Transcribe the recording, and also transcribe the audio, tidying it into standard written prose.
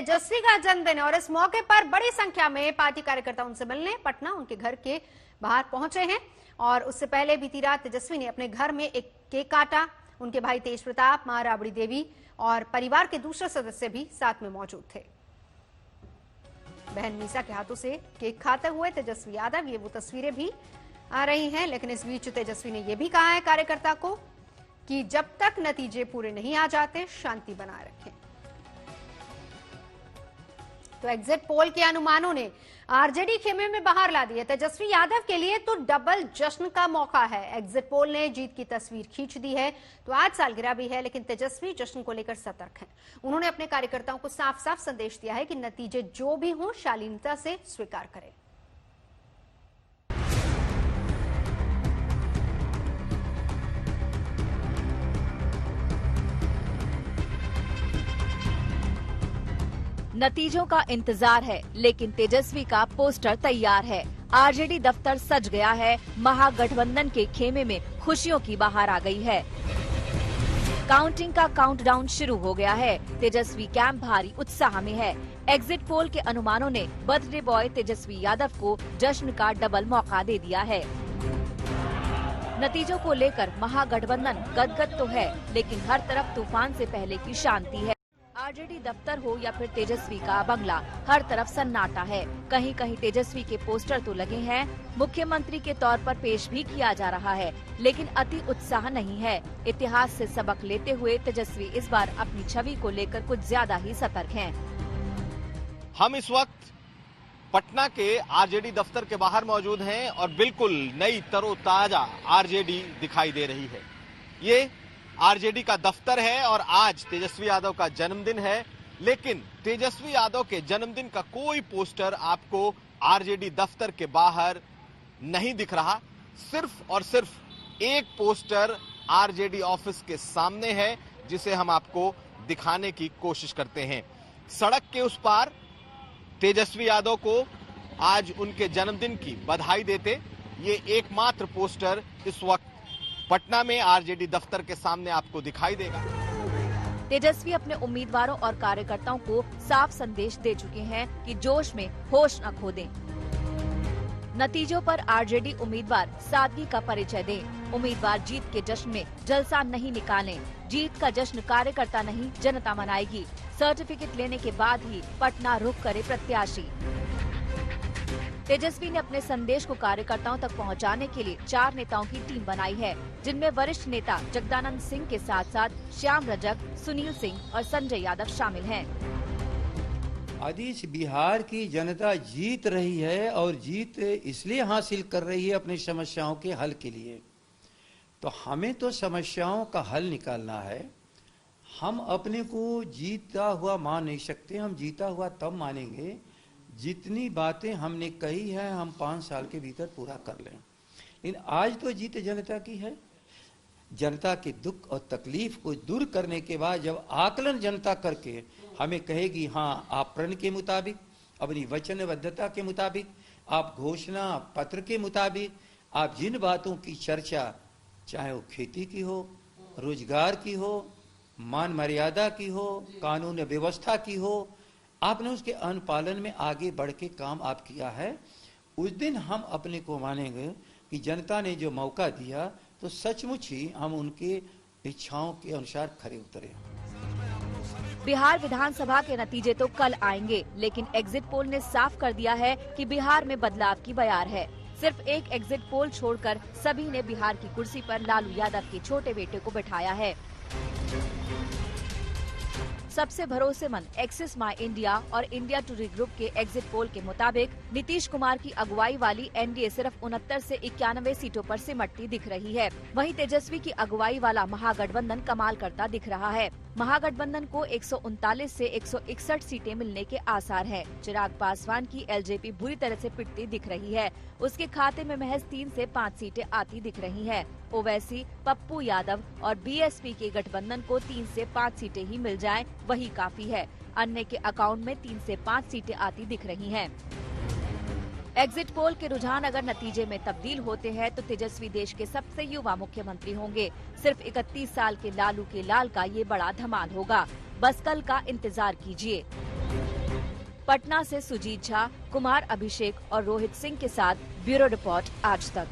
तेजस्वी का जन्मदिन और इस मौके पर बड़ी संख्या में पार्टी कार्यकर्ता उनसे मिलने पटना उनके घर के बाहर पहुंचे हैं। और उससे पहले बीती रात तेजस्वी ने अपने घर में एक केक काटा। उनके भाई तेज प्रताप, मां राबड़ी देवी और परिवार के दूसरे सदस्य भी साथ में मौजूद थे। बहन मीसा के हाथों से केक खाते हुए तेजस्वी यादव, ये वो तस्वीरें भी आ रही हैं। लेकिन इस बीच तेजस्वी ने यह भी कहा है कार्यकर्ता को कि जब तक नतीजे पूरे नहीं आ जाते शांति बनाए रखें। तो एग्जिट पोल के अनुमानों ने आरजेडी खेमे में बाहर ला दी है। तेजस्वी यादव के लिए तो डबल जश्न का मौका है। एग्जिट पोल ने जीत की तस्वीर खींच दी है। तो आज सालगिरह भी है, लेकिन तेजस्वी जश्न को लेकर सतर्क हैं। उन्होंने अपने कार्यकर्ताओं को साफ साफ संदेश दिया है कि नतीजे जो भी हों शालीनता से स्वीकार करें। नतीजों का इंतजार है, लेकिन तेजस्वी का पोस्टर तैयार है। आरजेडी दफ्तर सज गया है। महागठबंधन के खेमे में खुशियों की बहार आ गई है। काउंटिंग का काउंटडाउन शुरू हो गया है। तेजस्वी कैंप भारी उत्साह में है। एग्जिट पोल के अनुमानों ने बर्थडे बॉय तेजस्वी यादव को जश्न का डबल मौका दे दिया है। नतीजों को लेकर महागठबंधन गदगद तो है, लेकिन हर तरफ तूफान से पहले की शांति है। आरजेडी दफ्तर हो या फिर तेजस्वी का बंगला, हर तरफ सन्नाटा है। कहीं कहीं तेजस्वी के पोस्टर तो लगे हैं, मुख्यमंत्री के तौर पर पेश भी किया जा रहा है, लेकिन अति उत्साह नहीं है। इतिहास से सबक लेते हुए तेजस्वी इस बार अपनी छवि को लेकर कुछ ज्यादा ही सतर्क हैं। हम इस वक्त पटना के आरजेडी दफ्तर के बाहर मौजूद हैं और बिल्कुल नई तरोताजा आरजेडी दिखाई दे रही है। ये आरजेडी का दफ्तर है और आज तेजस्वी यादव का जन्मदिन है, लेकिन तेजस्वी यादव के जन्मदिन का कोई पोस्टर आपको आरजेडी दफ्तर के बाहर नहीं दिख रहा। सिर्फ और सिर्फ एक पोस्टर आरजेडी ऑफिस के सामने है, जिसे हम आपको दिखाने की कोशिश करते हैं। सड़क के उस पार तेजस्वी यादव को आज उनके जन्मदिन की बधाई देते ये एकमात्र पोस्टर इस वक्त पटना में आरजेडी दफ्तर के सामने आपको दिखाई देगा। तेजस्वी अपने उम्मीदवारों और कार्यकर्ताओं को साफ संदेश दे चुके हैं कि जोश में होश न खो दें। नतीजों पर आरजेडी उम्मीदवार सादगी का परिचय दें। उम्मीदवार जीत के जश्न में जलसा नहीं निकालें। जीत का जश्न कार्यकर्ता नहीं जनता मनाएगी। सर्टिफिकेट लेने के बाद ही पटना रुख करे प्रत्याशी। तेजस्वी ने अपने संदेश को कार्यकर्ताओं तक पहुंचाने के लिए 4 नेताओं की टीम बनाई है, जिनमें वरिष्ठ नेता जगदानंद सिंह के साथ साथ श्याम रजक, सुनील सिंह और संजय यादव शामिल हैं। आज इस बिहार की जनता जीत रही है और जीत इसलिए हासिल कर रही है अपनी समस्याओं के हल के लिए। तो हमें तो समस्याओं का हल निकालना है। हम अपने को जीता हुआ मान नहीं सकते। हम जीता हुआ तब मानेंगे जितनी बातें हमने कही है हम 5 साल के भीतर पूरा कर लें। लेकिन आज तो जीत जनता की है। जनता के दुख और तकलीफ को दूर करने के बाद जब आकलन जनता करके हमें कहेगी हाँ आप प्रण के मुताबिक, अपनी वचनबद्धता के मुताबिक, आप घोषणा पत्र के मुताबिक, आप जिन बातों की चर्चा, चाहे वो खेती की हो, रोजगार की हो, मान मर्यादा की हो, कानून व्यवस्था की हो, आपने उसके अनुपालन में आगे बढ़ के काम आप किया है, उस दिन हम अपने को मानेंगे कि जनता ने जो मौका दिया तो सचमुच ही हम उनके इच्छाओं के अनुसार खरे उतरे। बिहार विधानसभा के नतीजे तो कल आएंगे, लेकिन एग्जिट पोल ने साफ कर दिया है कि बिहार में बदलाव की बयार है। सिर्फ एक एग्जिट पोल छोड़कर सभी ने बिहार की कुर्सी पर लालू यादव के छोटे बेटे को बिठाया है। सबसे भरोसेमंद एक्सिस माई इंडिया और इंडिया टुडे ग्रुप के एग्जिट पोल के मुताबिक नीतीश कुमार की अगुवाई वाली एनडीए सिर्फ 69 से 91 सीटों पर सिमटती दिख रही है। वहीं तेजस्वी की अगुवाई वाला महागठबंधन कमाल करता दिख रहा है। महागठबंधन को 139 से 161 सीटें मिलने के आसार हैं। चिराग पासवान की एलजेपी बुरी तरह से पिटती दिख रही है। उसके खाते में महज 3 से 5 सीटें आती दिख रही हैं। ओवैसी, पप्पू यादव और बीएसपी के गठबंधन को 3 से 5 सीटें ही मिल जाएं, वही काफी है। अन्य के अकाउंट में 3 से 5 सीटें आती दिख रही हैं। एग्जिट पोल के रुझान अगर नतीजे में तब्दील होते हैं तो तेजस्वी देश के सबसे युवा मुख्यमंत्री होंगे। सिर्फ 31 साल के लालू के लाल का ये बड़ा धमाल होगा। बस कल का इंतजार कीजिए। पटना से सुजीत झा, कुमार अभिषेक और रोहित सिंह के साथ ब्यूरो रिपोर्ट आज तक।